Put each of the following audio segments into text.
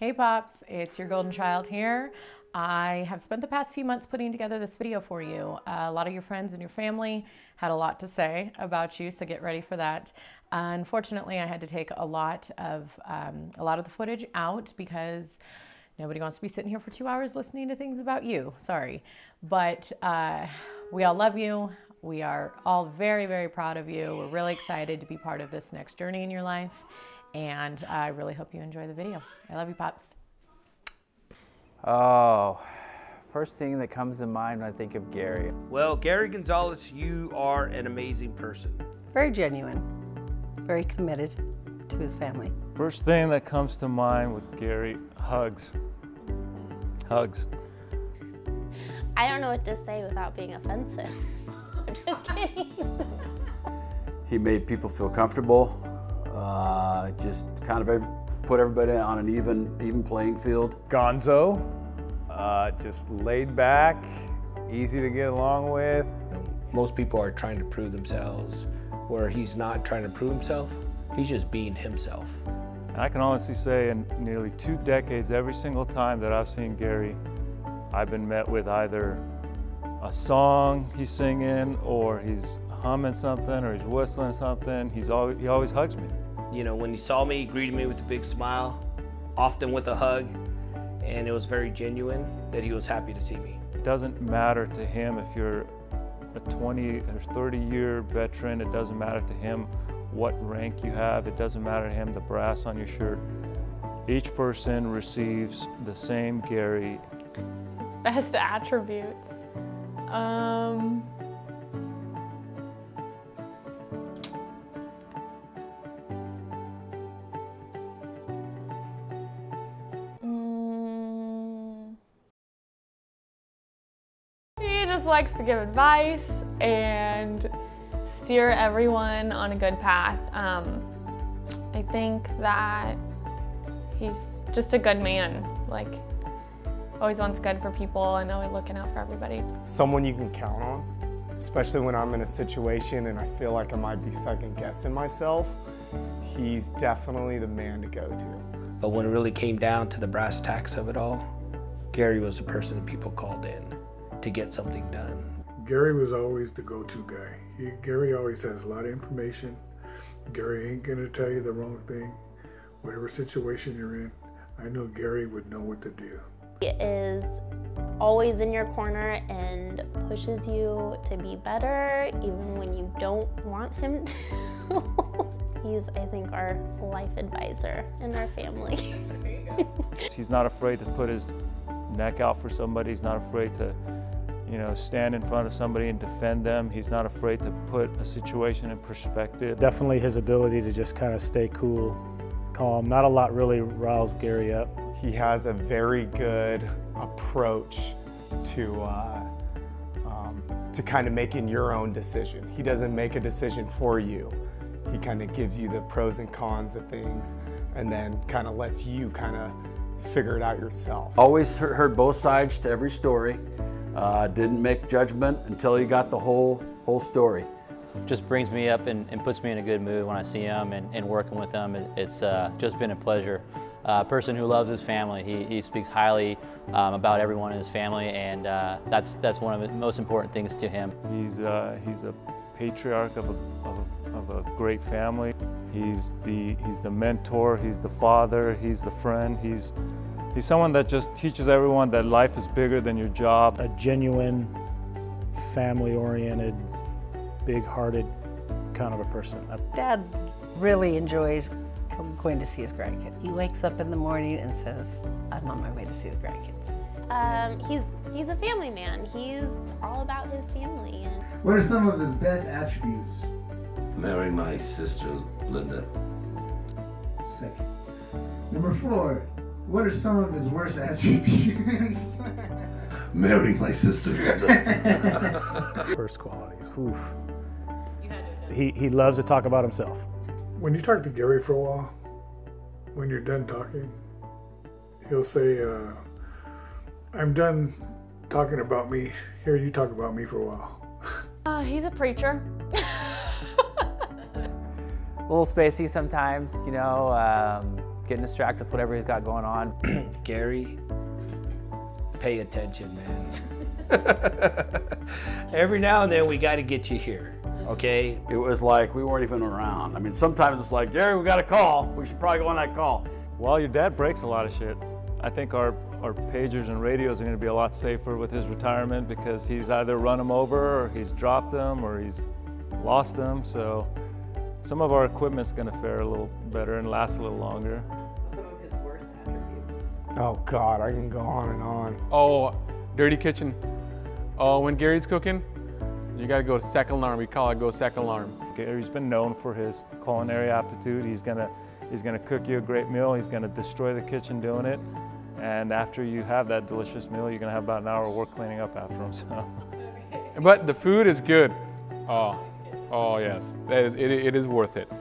Hey Pops, it's your golden child here. I have spent the past few months putting together this video for you. A lot of your friends and your family had a lot to say about you, so get ready for that. Unfortunately, I had to take a lot of the footage out because nobody wants to be sitting here for 2 hours listening to things about you. Sorry, but we all love you. We are all very, very proud of you. We're really excited to be part of this next journey in your life. And I really hope you enjoy the video. I love you, Pops. Oh, first thing that comes to mind when I think of Gary. Well, Gary Gonzales, you are an amazing person. Very genuine, very committed to his family. First thing that comes to mind with Gary, hugs. Hugs. I don't know what to say without being offensive. I'm just kidding. He made people feel comfortable. Just kind of put everybody on an even playing field. Gonzo, just laid back, easy to get along with. Most people are trying to prove themselves, where he's not trying to prove himself, he's just being himself. And I can honestly say in nearly 2 decades, every single time that I've seen Gary, I've been met with either a song he's singing, or he's humming something, or he's whistling something. He always hugs me. You know, when he saw me, he greeted me with a big smile, often with a hug, and it was very genuine that he was happy to see me. It doesn't matter to him if you're a 20 or 30-year veteran. It doesn't matter to him what rank you have. It doesn't matter to him the brass on your shirt. Each person receives the same Gary. His best attributes. He just likes to give advice and steer everyone on a good path. I think that he's just a good man. Like, always wants good for people and always looking out for everybody. Someone you can count on, especially when I'm in a situation and I feel like I might be second guessing myself. He's definitely the man to go to. But when it really came down to the brass tacks of it all, Gary was the person that people called in to get something done. Gary was always the go-to guy. Gary always has a lot of information. Gary ain't gonna tell you the wrong thing. Whatever situation you're in, I know Gary would know what to do. He is always in your corner and pushes you to be better, even when you don't want him to. He's, I think, our life advisor in our family. He's not afraid to put his neck out for somebody. He's not afraid to, stand in front of somebody and defend them. He's not afraid to put a situation in perspective. Definitely his ability to just kind of stay cool, calm. Not a lot really riles Gary up. He has a very good approach to kind of making your own decision. He doesn't make a decision for you. He kind of gives you the pros and cons of things and then kind of lets you kind of figure it out yourself. Always heard both sides to every story. Didn't make judgment until he got the whole story. Just brings me up and puts me in a good mood when I see him and working with him. It's just been a pleasure. A person who loves his family. He speaks highly about everyone in his family, and that's one of the most important things to him. He's a patriarch of a great family. He's the mentor. He's the father. He's the friend. He's someone that just teaches everyone that life is bigger than your job. A genuine, family-oriented, big-hearted kind of a person. Dad really enjoys going to see his grandkids. He wakes up in the morning and says, I'm on my way to see the grandkids. He's a family man. He's all about his family. And what are some of his best attributes? Marrying my sister, Linda. Second. Number 4, what are some of his worst attributes? Marrying my sister, Linda. First qualities, oof. He loves to talk about himself. When you talk to Gary for a while, when you're done talking, he'll say, I'm done talking about me. Here, you talk about me for a while. He's a preacher. A little spacey sometimes, getting distracted with whatever he's got going on. Garry, pay attention, man. Every now and then we got to get you here, okay? It was like we weren't even around. I mean, sometimes it's like, Garry, we got a call. We should probably go on that call. Well, your dad breaks a lot of shit. I think our pagers and radios are going to be a lot safer with his retirement because he's either run them over or he's dropped them or he's lost them. So some of our equipment's going to fare a little better and last a little longer. Some of his worst attributes. Oh God, I can go on and on. Oh, dirty kitchen. Oh, when Garry's cooking, you gotta go to second alarm. We call it go second alarm. Garry's been known for his culinary aptitude. He's gonna cook you a great meal. He's gonna destroy the kitchen doing it. And after you have that delicious meal, you're gonna have about an hour of work cleaning up after him. So. But the food is good. Oh yes, it is worth it.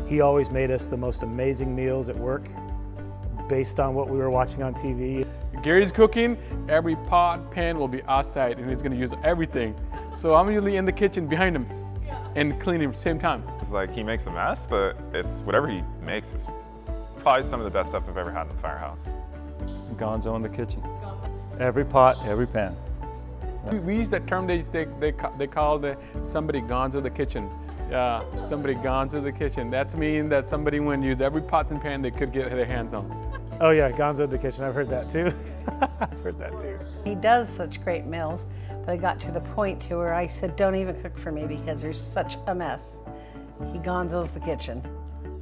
He always made us the most amazing meals at work based on what we were watching on TV. Garry's cooking, every pot, pan will be outside and he's gonna use everything. So I'm usually in the kitchen behind him and cleaning at the same time. It's like he makes a mess, but it's whatever he makes is probably some of the best stuff I've ever had in the firehouse. Gonzo in the kitchen. Every pot, every pan. We use that term they call somebody gonzo the kitchen. Yeah, somebody gonzo the kitchen. That's mean that somebody when use every pot and pan they could get their hands on. Oh yeah, Gonzo the kitchen. I've heard that too. I've heard that too. He does such great meals, but I got to the point to where I said, don't even cook for me because there's such a mess. He Gonzos the kitchen.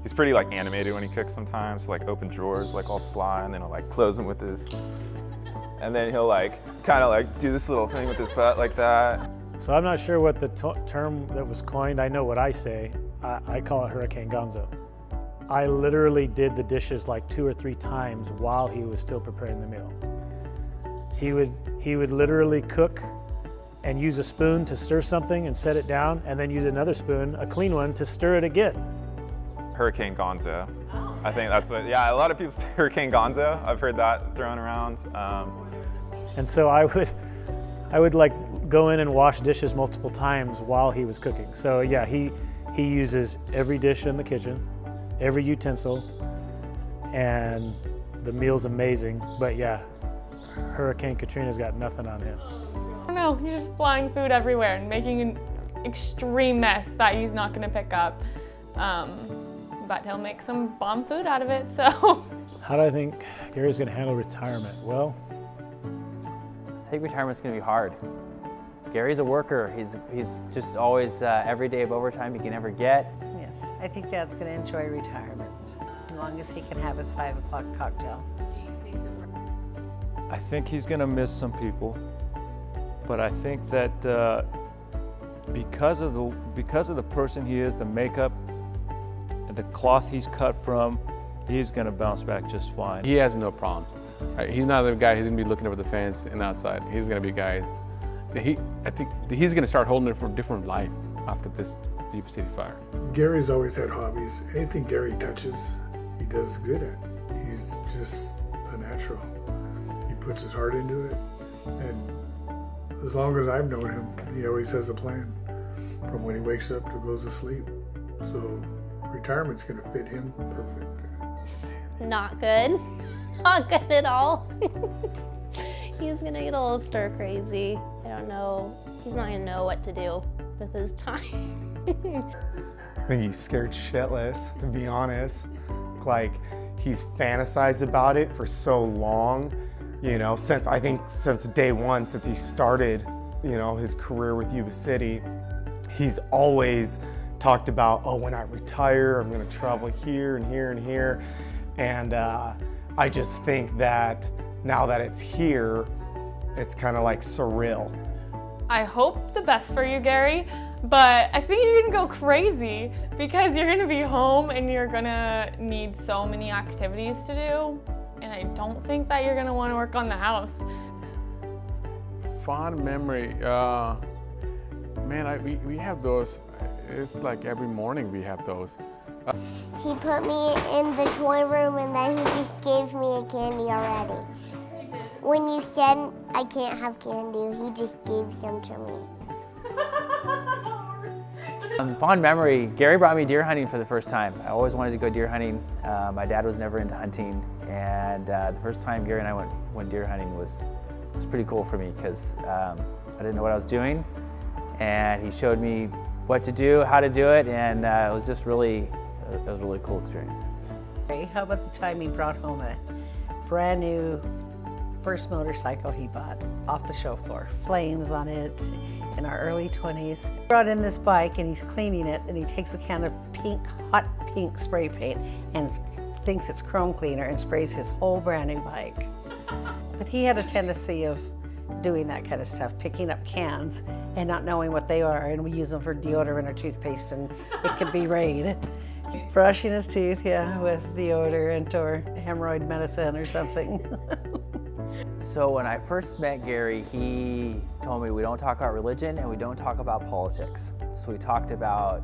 He's pretty like animated when he cooks sometimes, like open drawers like all sly, and then he'll like close them with his, and then he'll like kind of like do this little thing with his butt like that. So I'm not sure what the term that was coined. I know what I say. I call it Hurricane Gonzo. I literally did the dishes like 2 or 3 times while he was still preparing the meal. He would literally cook and use a spoon to stir something and set it down, and then use another spoon, a clean one, to stir it again. Hurricane Gonzo. I think that's what, yeah, a lot of people say Hurricane Gonzo. I've heard that thrown around. And so I would like go in and wash dishes multiple times while he was cooking. So yeah, he uses every dish in the kitchen, every utensil, and the meal's amazing. But yeah, Hurricane Katrina's got nothing on him. I don't know, he's just flying food everywhere and making an extreme mess that he's not gonna pick up. But he'll make some bomb food out of it, so. How do I think Garry's gonna handle retirement? Well, I think retirement's gonna be hard. Garry's a worker. He's just always every day of overtime he can ever get. Yes, I think Dad's going to enjoy retirement as long as he can have his 5 o'clock cocktail. I think he's gonna miss some people, but I think that because of the person he is, the makeup, and the cloth he's cut from, he's gonna bounce back just fine. He has no problem. He's not the guy who's gonna be looking over the fence and outside. He's gonna be a guy. I think he's gonna start holding it for a different life after this Yuba City fire. Garry's always had hobbies. Anything Garry touches, he does good at. He's just a natural. He puts his heart into it, and as long as I've known him, he always has a plan from when he wakes up to goes to sleep. So retirement's gonna fit him perfect. Not good. Not good at all. He's gonna get a little stir crazy. I don't know. He's not gonna know what to do with his time. I think he's scared shitless, to be honest. Like, he's fantasized about it for so long, you know, since day one, since he started, you know, his career with Yuba City. He's always talked about, oh, when I retire, I'm gonna travel here and here and here. And I just think that now that it's here, it's kind of like surreal. I hope the best for you, Garry, but I think you're gonna go crazy because you're gonna be home and you're gonna need so many activities to do, and I don't think that you're gonna wanna work on the house. Fond memory, man, we have those. It's like every morning we have those. He put me in the toy room and then he just gave me a candy already. When you said I can't have candy, he just gave some to me. Fond memory, Gary brought me deer hunting for the first time. I always wanted to go deer hunting. My dad was never into hunting, and the first time Gary and I went deer hunting was pretty cool for me because I didn't know what I was doing, and he showed me what to do, how to do it, and it was just really, it was a really cool experience. How about the time he brought home a brand new first motorcycle he bought off the show floor, flames on it, in our early 20s. He brought in this bike and he's cleaning it, and he takes a can of pink, hot pink spray paint and thinks it's chrome cleaner and sprays his whole brand new bike. But he had a tendency of doing that kind of stuff, picking up cans and not knowing what they are, and we use them for deodorant or toothpaste, and it could be Raid. Brushing his teeth, yeah, with deodorant or hemorrhoid medicine or something. So when I first met Gary, he told me we don't talk about religion and we don't talk about politics. So we talked about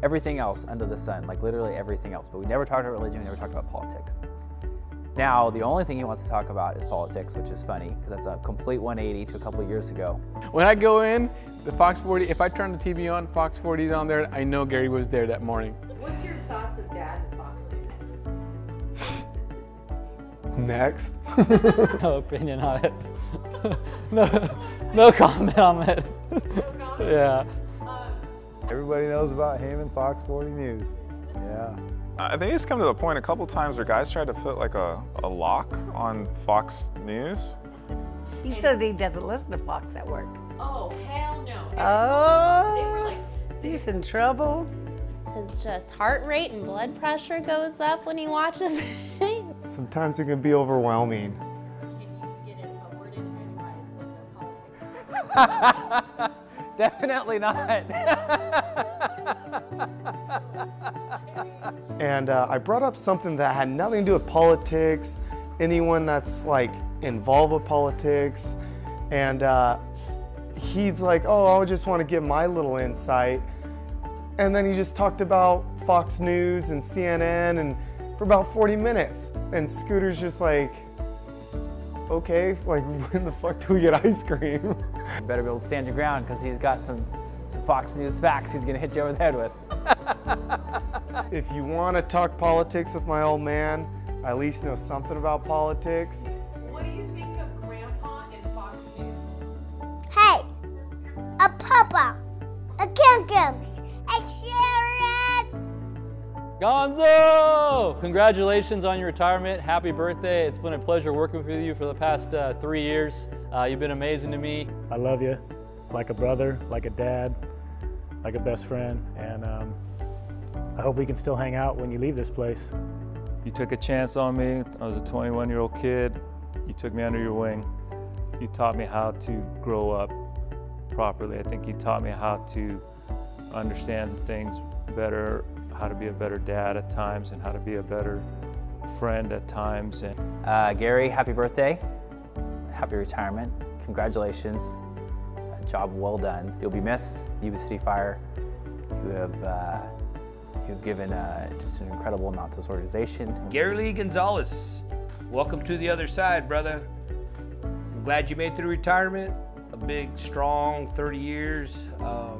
everything else under the sun, like literally everything else. But we never talked about religion, we never talked about politics. Now, the only thing he wants to talk about is politics, which is funny, because that's a complete 180 to a couple of years ago. When I go in, the Fox 40, if I turn the TV on, Fox 40 is on there, I know Gary was there that morning. What's your thoughts of Dad and Fox News? Next. No opinion on it. No comment on it. Yeah. Everybody knows about him and Fox 40 News. Yeah. I think it's come to the point a couple times where guys tried to put like a lock on Fox News. He said he doesn't listen to Fox at work. Oh, hell no. Oh, They were like, he's in trouble. His just heart rate and blood pressure goes up when he watches it. Sometimes it can be overwhelming. Definitely not. And I brought up something that had nothing to do with politics, anyone that's like involved with politics, and he's like, oh, I just want to get my little insight. And then he just talked about Fox News and CNN and for about 40 minutes. And Scooter's just like, okay, like when the fuck do we get ice cream? You better be able to stand your ground because he's got some Fox News facts he's gonna hit you over the head with. If you want to talk politics with my old man, I at least know something about politics. what do you think of Grandpa and Fox News? Hey, a papa, a Kimkins, a sheriff. Gonzo! Congratulations on your retirement. Happy birthday. It's been a pleasure working with you for the past 3 years. You've been amazing to me. I love you like a brother, like a dad, like a best friend, and I hope we can still hang out when you leave this place. You took a chance on me. I was a 21-year-old kid. You took me under your wing. You taught me how to grow up properly. I think you taught me how to understand things better, how to be a better dad at times, and how to be a better friend at times. And Gary, happy birthday. Happy retirement. Congratulations. A job well done. You'll be missed, Yuba City Fire. You've given just an incredible amount to this organization. Garry Lee Gonzales, welcome to the other side, brother. I'm glad you made it through retirement. A big, strong 30 years, a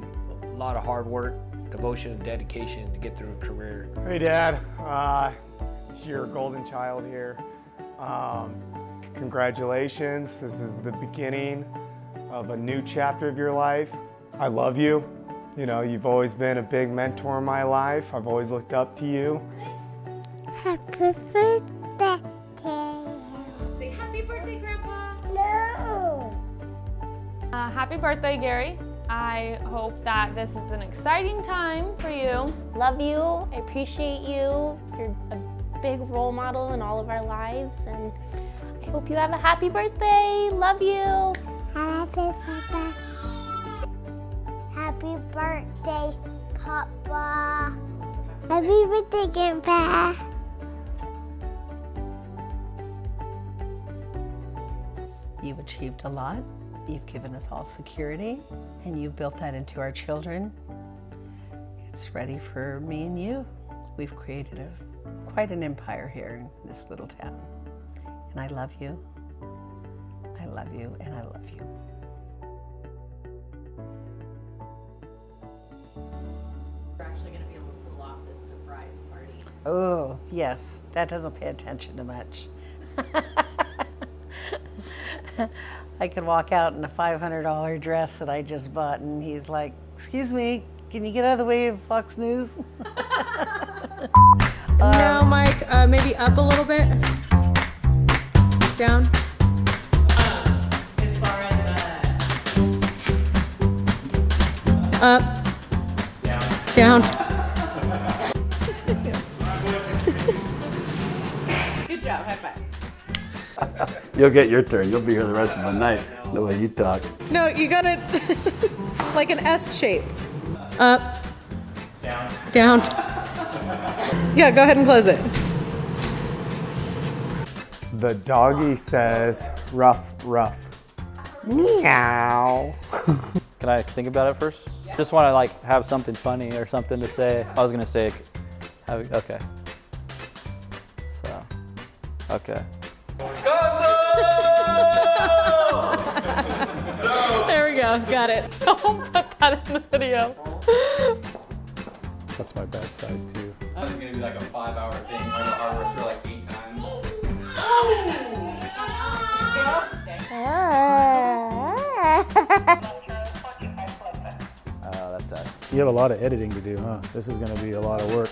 lot of hard work, devotion, and dedication to get through a career. Hey, Dad. It's your golden child here. Congratulations. This is the beginning of a new chapter of your life. I love you. You know, you've always been a big mentor in my life. I've always looked up to you. Happy birthday. Say happy birthday, Grandpa. No. Happy birthday, Gary. I hope that this is an exciting time for you. Love you. I appreciate you. You're a big role model in all of our lives, and I hope you have a happy birthday. Love you. Happy birthday. Happy birthday, Papa. Happy birthday, Grandpa. You've achieved a lot. You've given us all security, and you've built that into our children. It's ready for me and you. We've created quite an empire here in this little town. And I love you. I love you, and I love you. Oh, yes. That doesn't pay attention to much. I could walk out in a $500 dress that I just bought, and he's like, "Excuse me, can you get out of the way of Fox News?" Now, Mike, maybe up a little bit. Down. As far as up. Down. Good job. High five. You'll get your turn. You'll be here the rest of the night, the way you talk. No, you got it like an S shape. Up. Down. Yeah, go ahead and close it. The doggy says, "Ruff, ruff." Meow. Can I think about it first? Yeah. Just want to like have something funny or something to say. I was gonna say, okay. So, okay. There we go, got it. Don't put that in the video. That's my bad side too. This is gonna be like a 5-hour thing where the artworks for like 8 times. That's us. You have a lot of editing to do, huh? This is gonna be a lot of work.